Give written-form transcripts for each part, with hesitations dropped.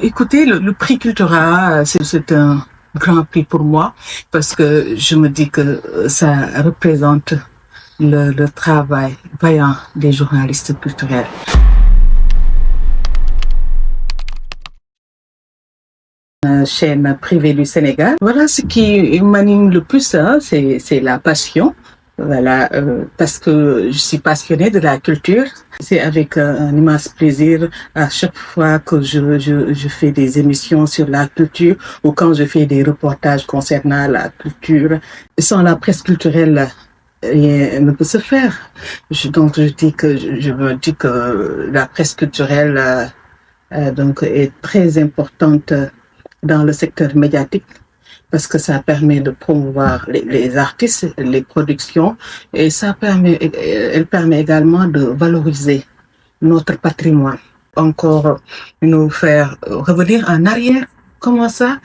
Écoutez, le prix Cultura, c'est un grand prix pour moi parce que je me dis que ça représente le travail vaillant des journalistes culturels. Chaîne privée du Sénégal. Voilà ce qui m'anime le plus, hein, c'est la passion. Voilà, parce que je suis passionnée de la culture. C'est avec un immense plaisir à chaque fois que je fais des émissions sur la culture ou quand je fais des reportages concernant la culture. Sans la presse culturelle, rien ne peut se faire. Je me dis que la presse culturelle donc est très importante dans le secteur médiatique parce que ça permet de promouvoir les artistes, les productions et elle permet également de valoriser notre patrimoine. Encore nous faire revenir en arrière. Comment ça?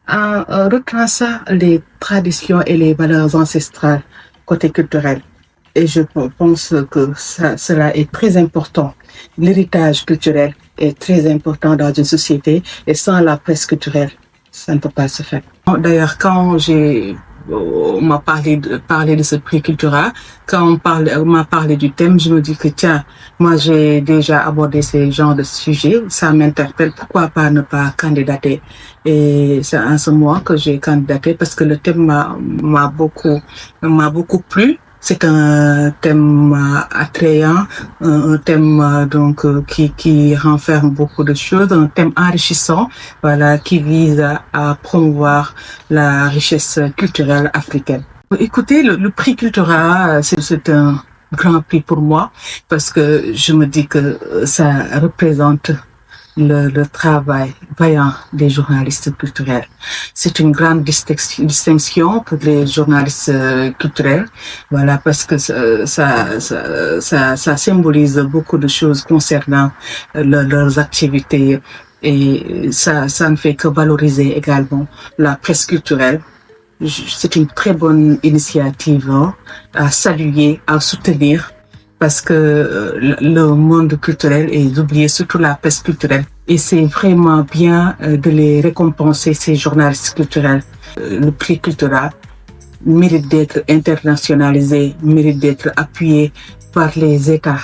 En retraçant les traditions et les valeurs ancestrales côté culturel. Et je pense que cela est très important. L'héritage culturel est très important dans une société et sans la presse culturelle, ça ne peut pas se faire. D'ailleurs, quand on m'a parlé de ce prix Cultura, on m'a parlé du thème, je me dis que tiens, moi j'ai déjà abordé ces genres de sujets, ça m'interpelle, pourquoi pas ne pas candidater? Et c'est en ce mois que j'ai candidaté parce que le thème m'a beaucoup plu. C'est un thème attrayant, un thème qui renferme beaucoup de choses, un thème enrichissant, voilà, qui vise à promouvoir la richesse culturelle africaine. Écoutez, le prix Cultura, c'est un grand prix pour moi parce que je me dis que ça représente le travail vaillant des journalistes culturels. C'est une grande distinction pour les journalistes culturels, voilà, parce que ça symbolise beaucoup de choses concernant leurs activités et ça ne fait que valoriser également la presse culturelle. C'est une très bonne initiative, hein, à saluer, à soutenir parce que le monde culturel est oublié, surtout la presse culturelle. Et c'est vraiment bien de les récompenser, ces journalistes culturels. Le prix Cultura mérite d'être internationalisé, mérite d'être appuyé par les États.